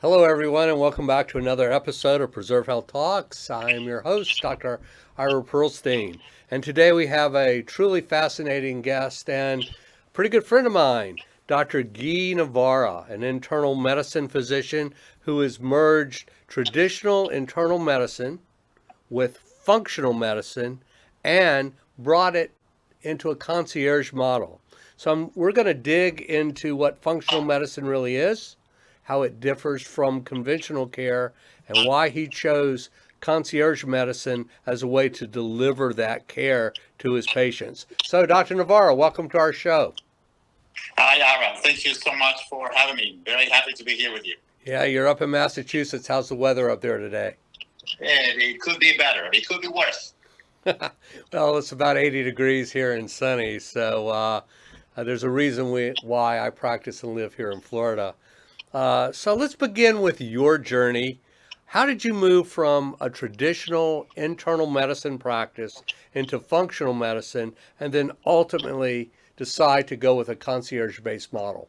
Hello, everyone, and welcome back to another episode of Preserve Health Talks. I am your host, Dr. Ira Pearlstein, and today we have a truly fascinating guest and a pretty good friend of mine, Dr. Guy Navarra, an internal medicine physician who has merged traditional internal medicine with functional medicine and brought it into a concierge model. We're going to dig into what functional medicine really is, how it differs from conventional care, and why he chose concierge medicine as a way to deliver that care to his patients. So, Dr. Navarro, welcome to our show. Hi, Aaron. Thank you so much for having me. Very happy to be here with you. Yeah, you're up in Massachusetts. How's the weather up there today? It could be better. It could be worse. Well, it's about 80 degrees here and sunny, so there's a reason why I practice and live here in Florida. So let's begin with your journey. How did you move from a traditional internal medicine practice into functional medicine and then ultimately decide to go with a concierge-based model?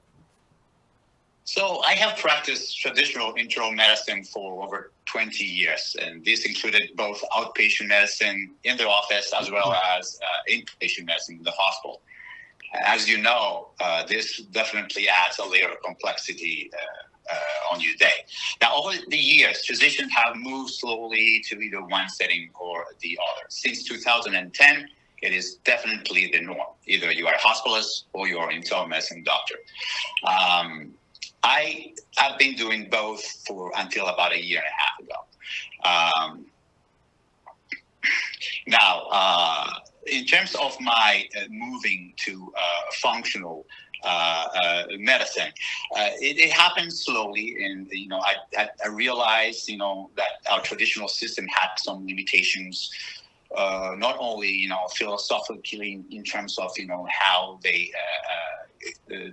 So I have practiced traditional internal medicine for over 20 years, and this included both outpatient medicine in the office as well as inpatient medicine in the hospital. As you know, this definitely adds a layer of complexity on your day. Now, over the years, physicians have moved slowly to either one setting or the other. Since 2010, it is definitely the norm. Either you are a hospitalist or you are an internal medicine doctor. I have been doing both until about a year and a half ago. Now, in terms of my moving to functional medicine, it happened slowly, and I realized that our traditional system had some limitations. Not only philosophically in terms of how they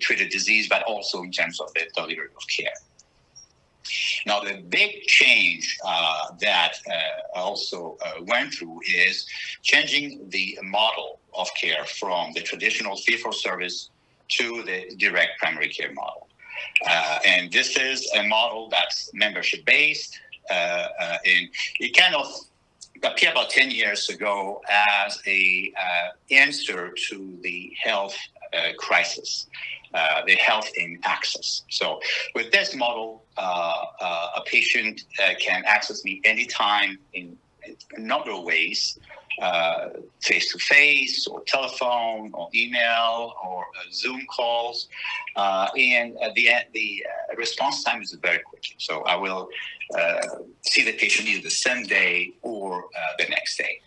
treated disease, but also in terms of the delivery of care. Now, the big change that I also went through is changing the model of care from the traditional fee-for-service to the direct primary care model. And this is a model that's membership-based, and it kind of appeared about 10 years ago as a answer to the health crisis, the health in access. So with this model, a patient can access me anytime in a number of ways, face-to-face or telephone or email or Zoom calls. And the response time is very quick. So I will see the patient either the same day or the next day.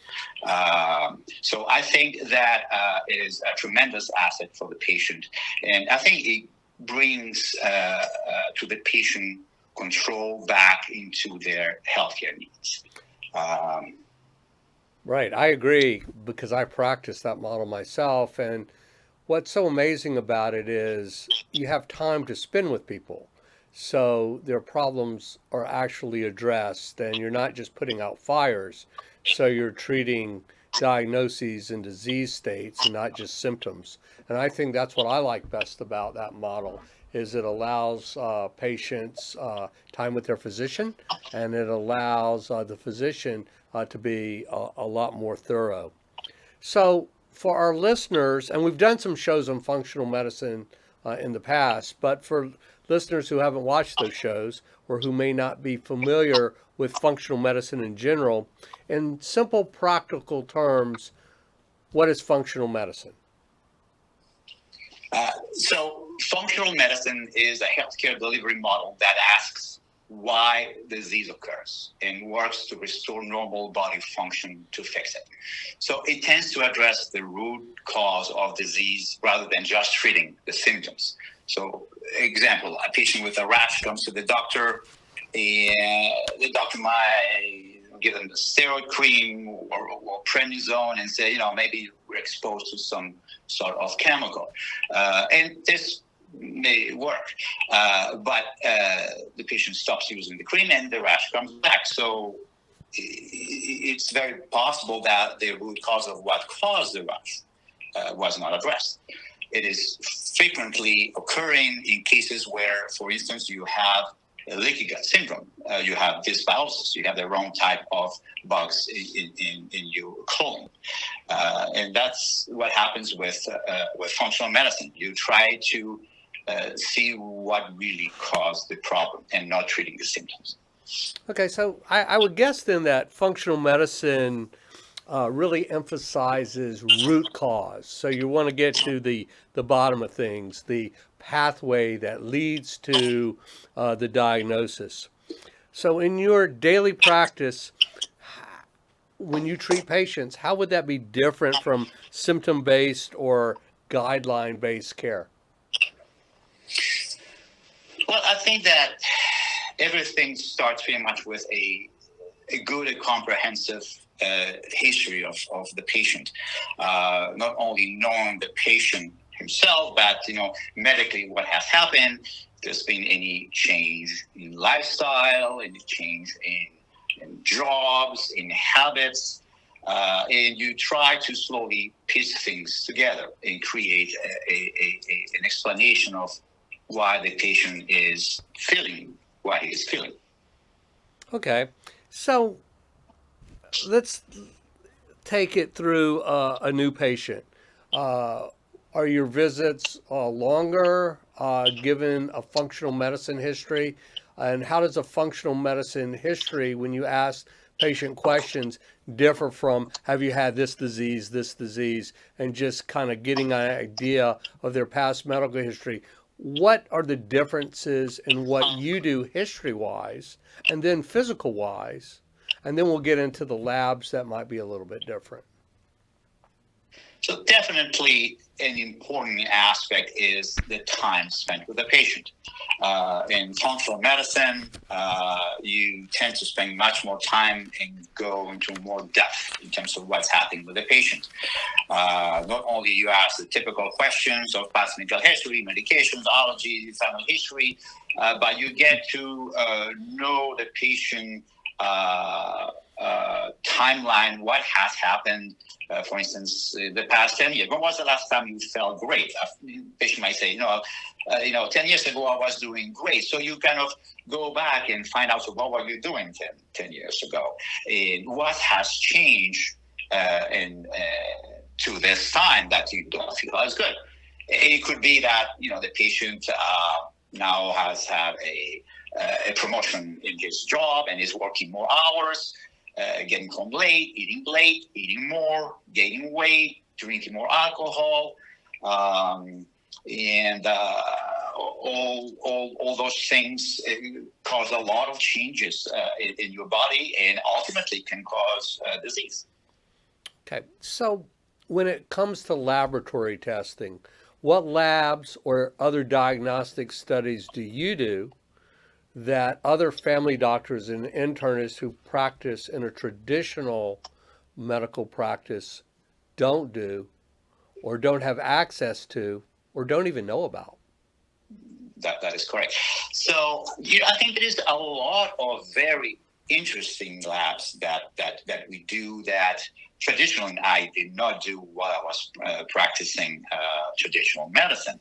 So I think that is a tremendous asset for the patient. And I think it brings to the patient control back into their healthcare needs. Right, I agree because I practice that model myself. And what's so amazing about it is you have time to spend with people. So their problems are actually addressed, and you're not just putting out fires. So you're treating diagnoses and disease states and not just symptoms. And I think that's what I like best about that model is it allows patients time with their physician, and it allows the physician to be a lot more thorough. So for our listeners, and we've done some shows on functional medicine in the past, but for listeners who haven't watched those shows or who may not be familiar with functional medicine in general, in simple practical terms, what is functional medicine? So functional medicine is a healthcare delivery model that asks why disease occurs and works to restore normal body function to fix it. So it tends to address the root cause of disease rather than just treating the symptoms. So, example, a patient with a rash comes to the doctor, and the doctor might give them the steroid cream or prednisone and say, maybe we're exposed to some sort of chemical. And this may work, but the patient stops using the cream and the rash comes back. So it's very possible that the root cause of what caused the rash was not addressed. It is frequently occurring in cases where, for instance, you have leaky gut syndrome. You have dysbiosis. You have the wrong type of bugs in your colon. And that's what happens with functional medicine. You try to see what really caused the problem and not treating the symptoms. Okay, so I would guess then that functional medicine really emphasizes root cause. So you want to get to the bottom of things, the pathway that leads to the diagnosis. So in your daily practice, when you treat patients, how would that be different from symptom-based or guideline-based care? Well, I think that everything starts pretty much with a good and comprehensive history of the patient. Not only knowing the patient himself, but medically what has happened. If there's been any change in lifestyle, any change in jobs, in habits, and you try to slowly piece things together and create an explanation of why the patient is feeling what he is feeling. Okay, so let's take it through a new patient. Are your visits longer given a functional medicine history? And how does a functional medicine history, when you ask patient questions, differ from have you had this disease, and just kind of getting an idea of their past medical history? What are the differences in what you do history-wise and then physical-wise? And then we'll get into the labs that might be a little bit different. So definitely an important aspect is the time spent with the patient. In functional medicine, you tend to spend much more time and go into more depth in terms of what's happening with the patient. Not only you ask the typical questions of past medical history, medications, allergies, family history, but you get to know the patient timeline, what has happened, for instance, the past 10 years. When was the last time you felt great? The patient might say, 10 years ago I was doing great. So you kind of go back and find out, so what were you doing 10 years ago? And what has changed to this time that you don't feel as good? It could be that, the patient now has had a promotion in his job and is working more hours, getting home late, eating more, gaining weight, drinking more alcohol, and all those things cause a lot of changes in your body and ultimately can cause disease. Okay, so when it comes to laboratory testing, what labs or other diagnostic studies do you do that other family doctors and internists who practice in a traditional medical practice don't do, or don't have access to, or don't even know about? That is correct. So I think there is a lot of very interesting labs that we do that traditionally I did not do while I was practicing traditional medicine.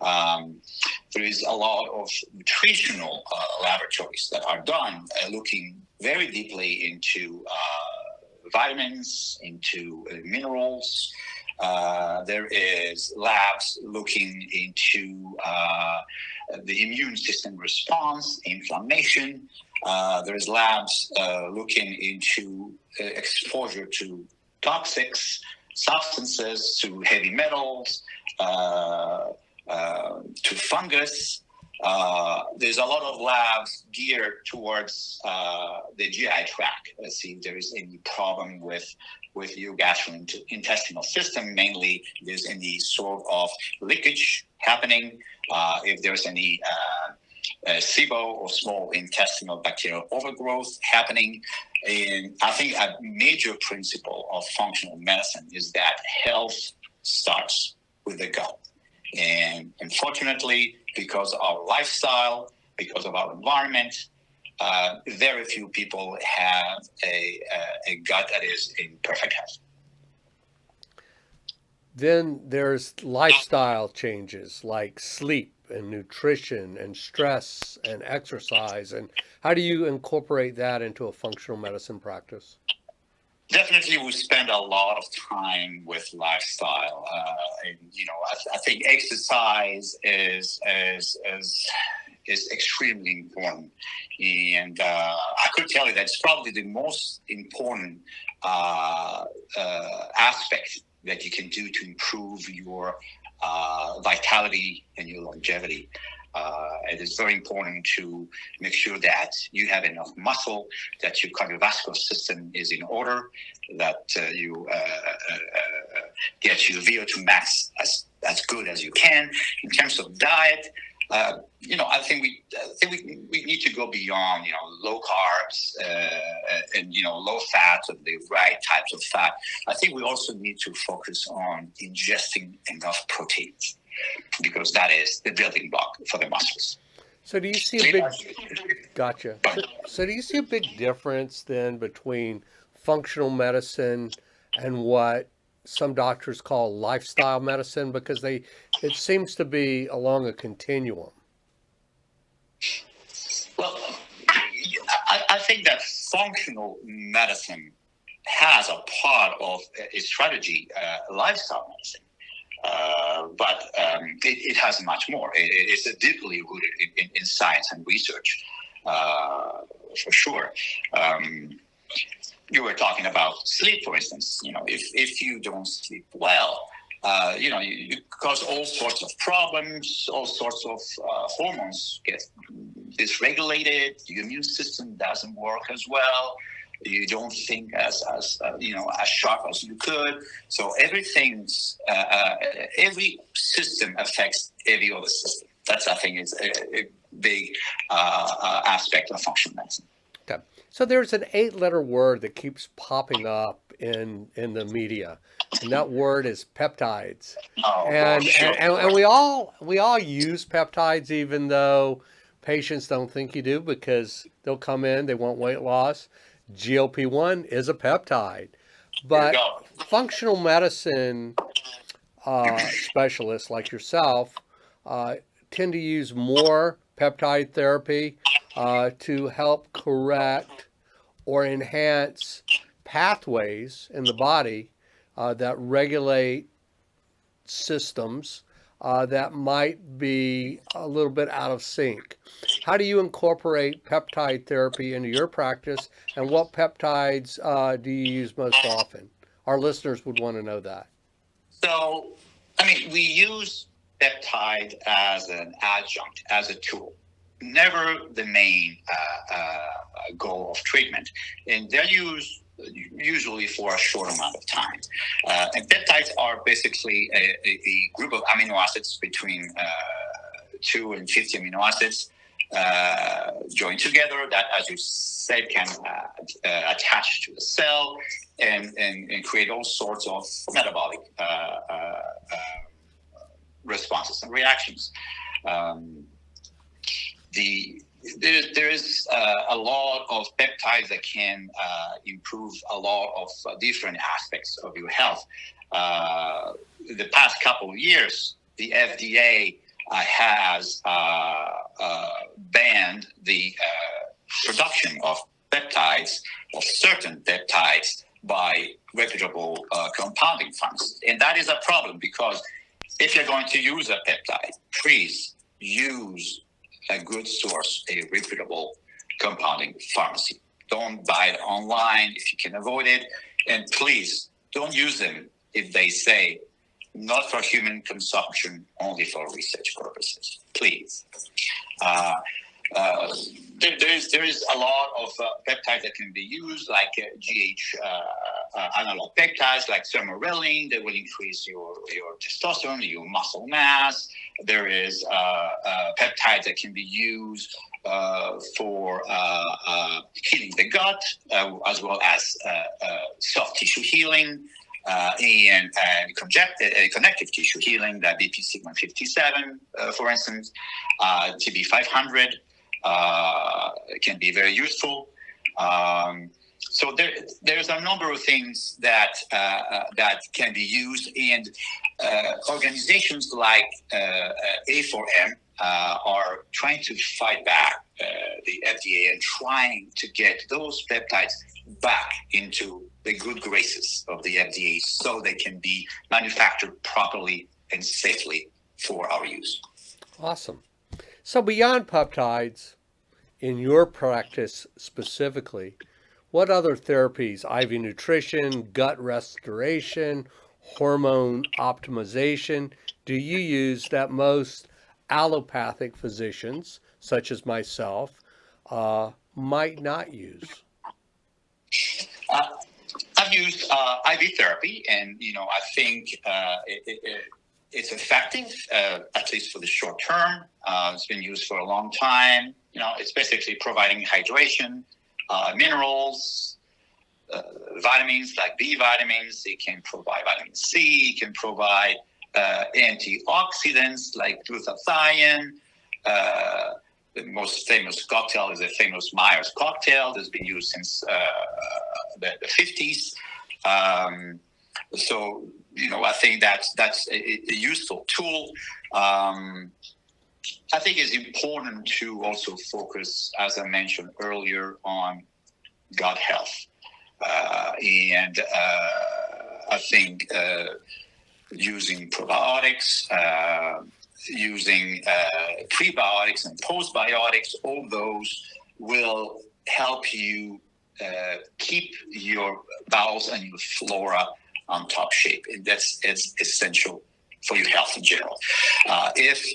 There is a lot of nutritional laboratories that are done looking very deeply into vitamins, into minerals. There is labs looking into the immune system response, inflammation. There's labs looking into exposure to toxic substances, to heavy metals, to fungus. There's a lot of labs geared towards the GI tract. Let's see if there is any problem with your gastrointestinal system. Mainly, if there's any sort of leakage happening, if there's any SIBO or small intestinal bacterial overgrowth happening. And I think a major principle of functional medicine is that health starts with the gut. And unfortunately, because of our lifestyle, because of our environment, very few people have a gut that is in perfect health. Then there's lifestyle changes like sleep and nutrition and stress and exercise. And how do you incorporate that into a functional medicine practice? Definitely, we spend a lot of time with lifestyle, and I think exercise is extremely important. And I could tell you that it's probably the most important aspect that you can do to improve your vitality and your longevity. It is very important to make sure that you have enough muscle, that your cardiovascular system is in order, that you get your VO2 max as good as you can. In terms of diet, I think we need to go beyond, low carbs and low fat and the right types of fat. I think we also need to focus on ingesting enough proteins, because that is the building block for the muscles. So do you see a big gotcha. So do you see a big difference then between functional medicine and what some doctors call lifestyle medicine? Because it seems to be along a continuum. Well, I think that functional medicine has a part of a strategy, lifestyle medicine. But it has much more. It's deeply rooted in science and research, for sure. You were talking about sleep, for instance. If you don't sleep well, you cause all sorts of problems, all sorts of hormones get dysregulated. Your immune system doesn't work as well. You don't think as sharp as you could. So every system affects every other system. That's, I think, is a big aspect of functional medicine. Okay. So there's an 8-letter word that keeps popping up in the media, and that word is peptides. Oh, And sure. and we all use peptides, even though patients don't think you do, because they'll come in, they want weight loss. GLP-1 is a peptide, There you but go. functional medicine specialists like yourself uh, tend to use more peptide therapy to help correct or enhance pathways in the body that regulate systems that might be a little bit out of sync. How do you incorporate peptide therapy into your practice, and what peptides do you use most often? Our listeners would want to know that. So, we use peptide as an adjunct, as a tool, never the main goal of treatment. And they're used usually for a short amount of time. And peptides are basically a group of amino acids between 2 and 50 amino acids joined together that, as you said, can attach to the cell and create all sorts of metabolic responses and reactions. There is a lot of peptides that can improve a lot of different aspects of your health. The past couple of years, the FDA has banned the production of peptides, of certain peptides, by reputable compounding firms. And that is a problem, because if you're going to use a peptide, please use a good source, a reputable compounding pharmacy. Don't buy it online if you can avoid it. And please don't use them if they say not for human consumption, only for research purposes. Please. There is a lot of peptides that can be used, like GH analog peptides, like sermorelin. They will increase your testosterone, your muscle mass. There is peptides that can be used for healing the gut, as well as soft tissue healing. And connective tissue healing, that BPC 157, for instance, TB 500 can be very useful. So there's a number of things that can be used, and organizations like A4M are trying to fight back the FDA and trying to get those peptides back into the good graces of the FDA so they can be manufactured properly and safely for our use. Awesome. So beyond peptides, in your practice specifically, what other therapies, IV nutrition, gut restoration, hormone optimization, do you use that most allopathic physicians, such as myself, might not use? Uh, I've used IV therapy, and I think it's effective, at least for the short term. It's been used for a long time. It's basically providing hydration, minerals, vitamins like B vitamins. It can provide vitamin C. It can provide antioxidants like glutathione. The most famous cocktail is the famous Myers cocktail that's been used since the 50s. So, I think that's a useful tool. I think it's important to also focus, as I mentioned earlier, on gut health. And I think using probiotics, using prebiotics and postbiotics, all those will help you keep your bowels and your flora on top shape. And it's essential for your health in general. If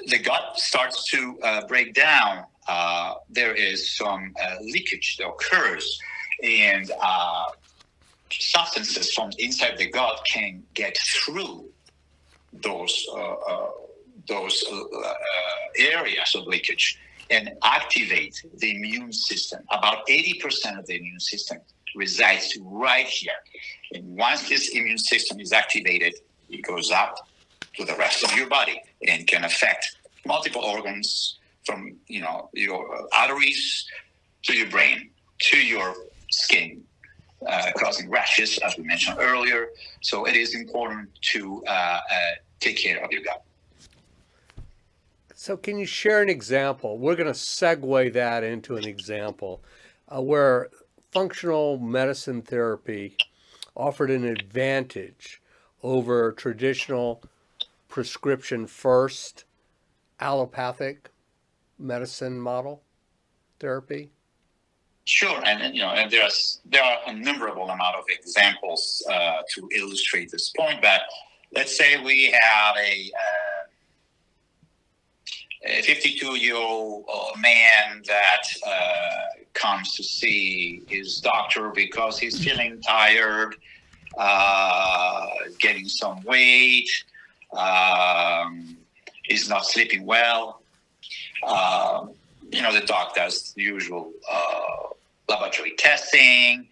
the gut starts to break down, there is some leakage that occurs, and substances from inside the gut can get through those areas of leakage and activate the immune system. About 80% of the immune system resides right here. And once this immune system is activated, it goes up to the rest of your body and can affect multiple organs, from your arteries to your brain to your skin, causing rashes, as we mentioned earlier. So it is important to take care of your gut. So can you share an example? We're going to segue that into an example where functional medicine therapy offered an advantage over traditional prescription first allopathic medicine model therapy. Sure, and there are a innumerable amount of examples to illustrate this point. But let's say we have a 52-year-old man that comes to see his doctor because he's feeling tired, getting some weight, he's not sleeping well. The doc does the usual laboratory testing.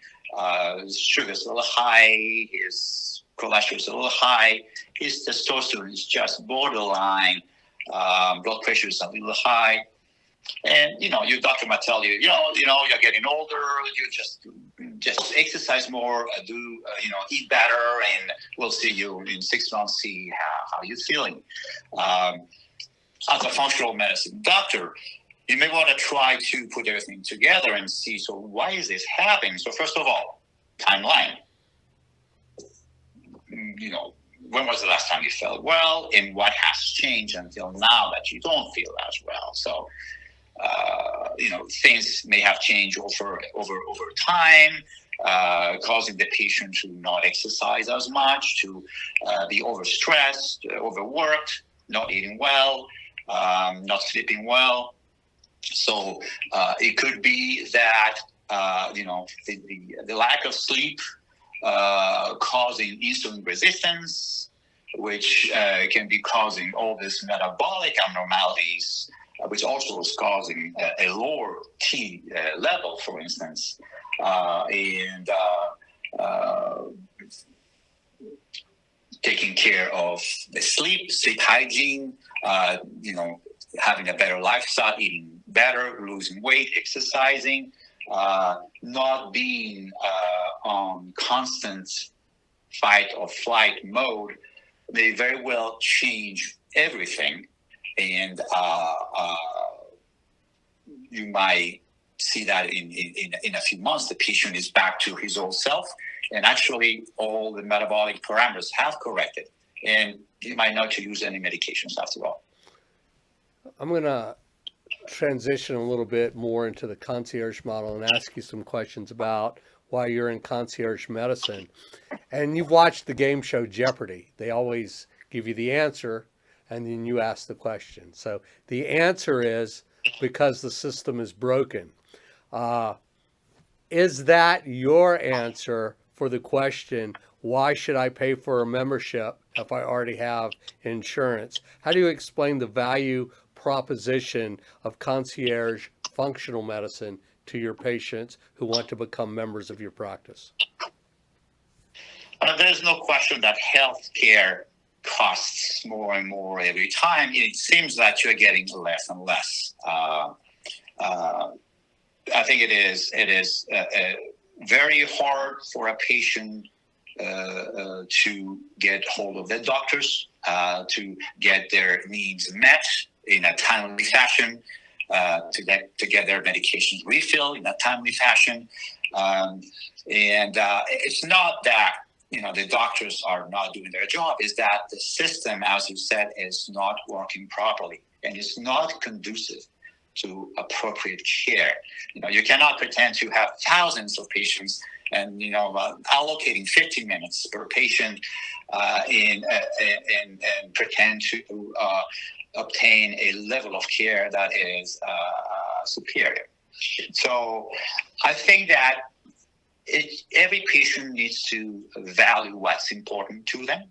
His sugar's a little high, his cholesterol's a little high, his testosterone is just borderline, blood pressure is a little high. And, your doctor might tell you, you're getting older, you just exercise more, eat better, and we'll see you in 6 months, see how you're feeling. As a functional medicine doctor, you may want to try to put everything together and see, so why is this happening? So first of all, timeline. When was the last time you felt well, and what has changed until now that you don't feel as well? So, things may have changed over time, causing the patient to not exercise as much, to be overstressed, overworked, not eating well, not sleeping well. So it could be that the lack of sleep causing insulin resistance, which can be causing all these metabolic abnormalities, which also is causing a lower T level, for instance, and taking care of the sleep hygiene, having a better lifestyle, eating better, losing weight, exercising, not being on constant fight or flight mode may very well change everything. And you might see that in a few months, the patient is back to his old self. And actually, all the metabolic parameters have corrected. And you might not to use any medications after all. I'm going to transition a little bit more into the concierge model and ask you some questions about why you're in concierge medicine. And you've watched the game show Jeopardy. They always give you the answer and then you ask the question. So the answer is because the system is broken. Is that your answer for the question, why should I pay for a membership if I already have insurance? How do you explain the value proposition of concierge functional medicine to your patients who want to become members of your practice? There's no question that healthcare costs more and more every time. It seems that you're getting less and less. I think it is very hard for a patient to get hold of their doctors, to get their needs met in a timely fashion, to get their medications refilled in a timely fashion. And it's not that the doctors are not doing their job, is that the system, as you said, is not working properly and is not conducive to appropriate care. You cannot pretend to have thousands of patients and allocating 50 minutes per patient and pretend to obtain a level of care that is superior. So I think that every patient needs to value what's important to them.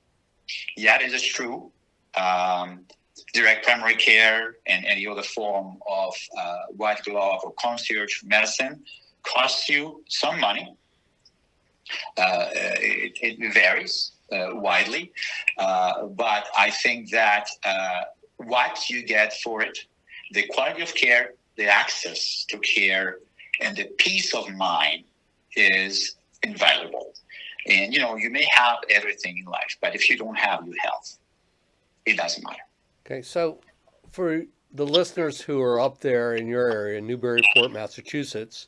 Yeah, it is true. Direct primary care and any other form of white glove or concierge medicine costs you some money. It varies widely, but I think that what you get for it, the quality of care, the access to care, and the peace of mind is invaluable. And you may have everything in life, but if you don't have your health, it doesn't matter. Okay, so for the listeners who are up there in your area, Newburyport, Massachusetts,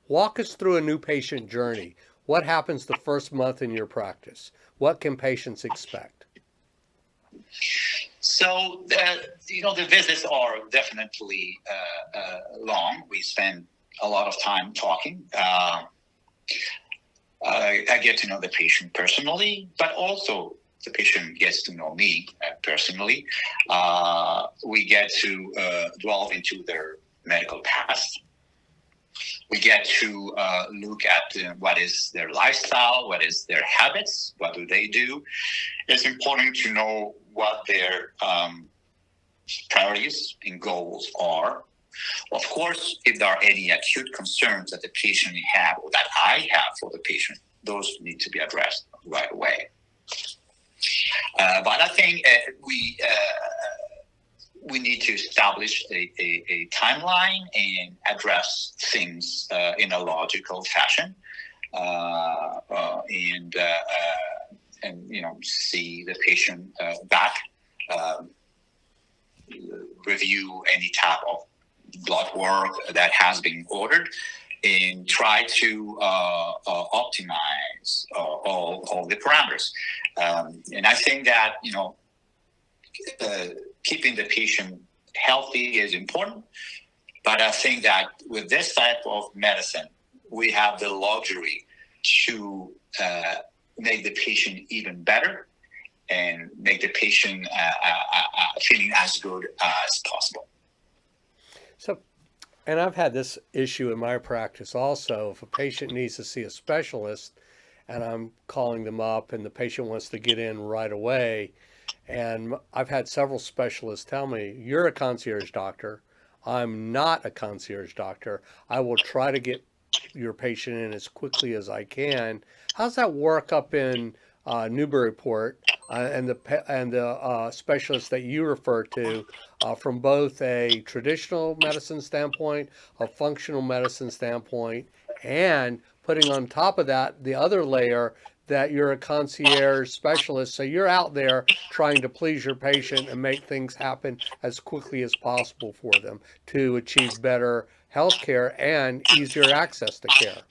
walk us through a new patient journey. What happens the first month in your practice? What can patients expect? So, the visits are definitely long. We spend a lot of time talking. I get to know the patient personally, but also the patient gets to know me personally. We get to delve into their medical past. We get to look at what is their lifestyle, what is their habits, what do they do. It's important to know what their priorities and goals are. Of course, if there are any acute concerns that the patient may have or that I have for the patient, those need to be addressed right away. But I think we need to establish a timeline and address things in a logical fashion, and see the patient back, review any type of blood work that has been ordered, and try to optimize all the parameters. And I think that keeping the patient healthy is important, but I think that with this type of medicine, we have the luxury to make the patient even better and make the patient feeling as good as possible. So, and I've had this issue in my practice also. If a patient needs to see a specialist and I'm calling them up and the patient wants to get in right away, and I've had several specialists tell me, you're a concierge doctor. I'm not a concierge doctor. I will try to get your patient in as quickly as I can. How's that work up in Newburyport, and the specialists that you refer to from both a traditional medicine standpoint, a functional medicine standpoint, and putting on top of that the other layer that you're a concierge specialist. So you're out there trying to please your patient and make things happen as quickly as possible for them to achieve better health care and easier access to care.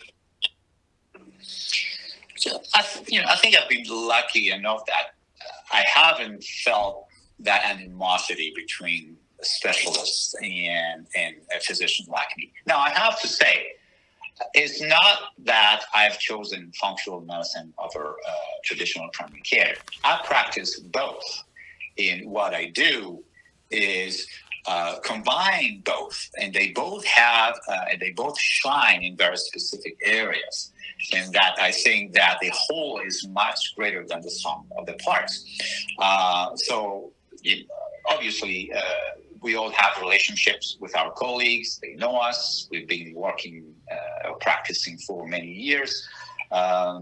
So I think I've been lucky enough that I haven't felt that animosity between specialists and a physician like me. Now, I have to say, it's not that I've chosen functional medicine over traditional primary care. I practice both. In what I do is combine both, and they both shine in very specific areas. And that I think that the whole is much greater than the sum of the parts. Obviously, we all have relationships with our colleagues. They know us. We've been working, practicing for many years. I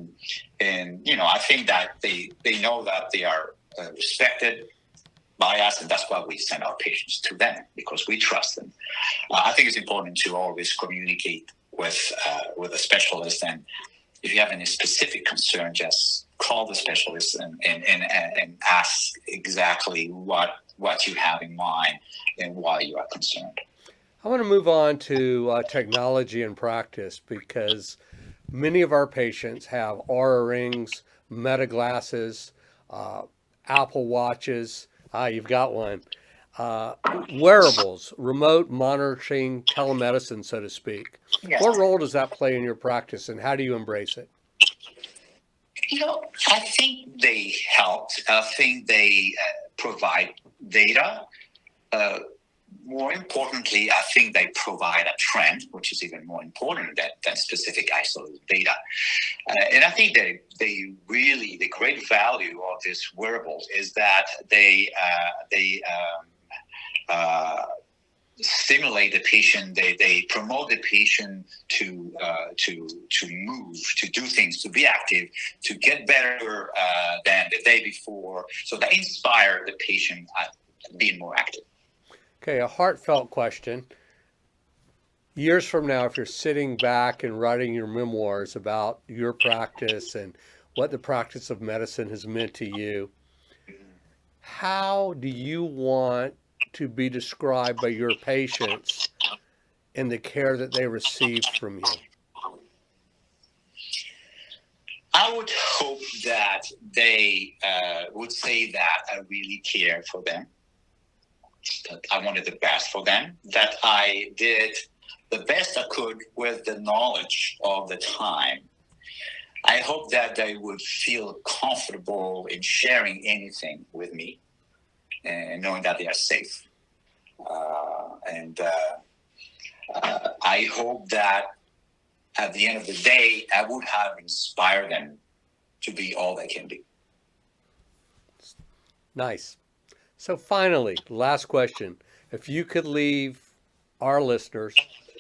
think that they know that they are respected by us, and that's why we send our patients to them, because we trust them. I think it's important to always communicate with a specialist, and if you have any specific concern, just call the specialist and ask exactly what you have in mind and why you are concerned. I want to move on to technology and practice, because many of our patients have Aura rings, Meta glasses, Apple watches. You've got one. Wearables, remote monitoring, telemedicine, so to speak. Yes. What role does that play in your practice, and how do you embrace it? I think they helped. I think they provide data. More importantly, I think they provide a trend, which is even more important than specific isolated data. And I think that the great value of these wearables is that they stimulate the patient. They promote the patient to move, to do things, to be active, to get better than the day before. So they inspire the patient being more active. Okay, a heartfelt question. Years from now, if you're sitting back and writing your memoirs about your practice and what the practice of medicine has meant to you, how do you want to be described by your patients in the care that they received from you? I would hope that they would say that I really care for them, that I wanted the best for them, that I did the best I could with the knowledge of the time. I hope that they would feel comfortable in sharing anything with me and knowing that they are safe. I hope that at the end of the day, I would have inspired them to be all they can be. Nice. So finally, last question. If you could leave our listeners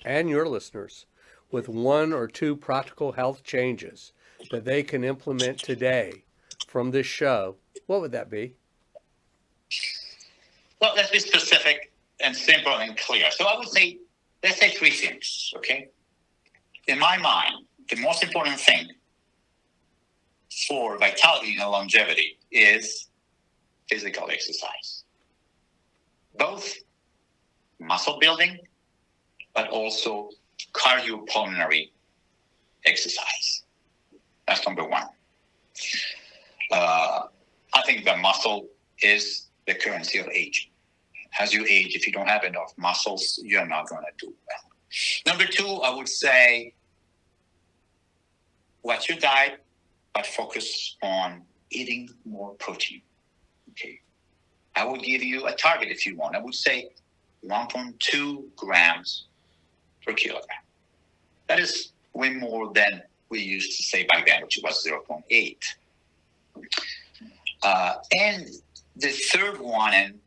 and your listeners with one or two practical health changes that they can implement today from this show, what would that be? Well, let's be specific and simple and clear. So I would say, let's say three things, okay? In my mind, the most important thing for vitality and longevity is physical exercise. Both muscle building, but also cardiopulmonary exercise. That's number one. I think the muscle is the currency of aging. As you age, if you don't have enough muscles, you're not going to do well. Number two, I would say, watch your diet, but focus on eating more protein. Okay. I would give you a target if you want. I would say 1.2 grams per kilogram. That is way more than we used to say back then, which was 0.8. And the third one, and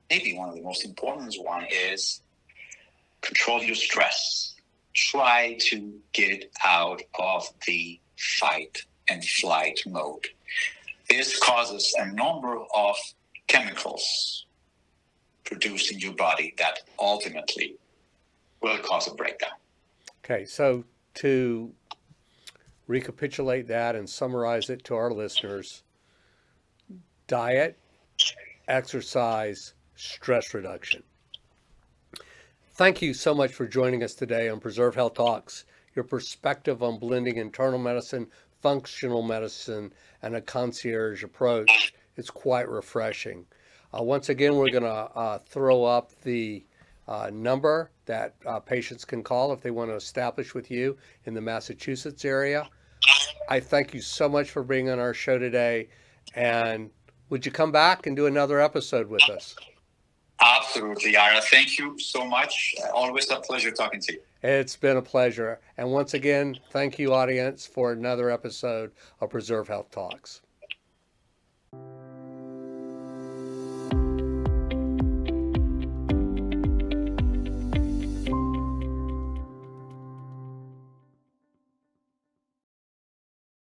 maybe one of the most important one, is control your stress. Try to get out of the fight and flight mode. This causes a number of chemicals produced in your body that ultimately will cause a breakdown. Okay, so to recapitulate that and summarize it to our listeners: diet, exercise, stress reduction. Thank you so much for joining us today on Preserve Health Talks. Your perspective on blending internal medicine, functional medicine, and a concierge approach is quite refreshing. Once again, we're going to throw up the number that patients can call if they want to establish with you in the Massachusetts area. I thank you so much for being on our show today. And would you come back and do another episode with us? Absolutely, Ira. Thank you so much. Always a pleasure talking to you. It's been a pleasure. And once again, thank you, audience, for another episode of Preserve Health Talks.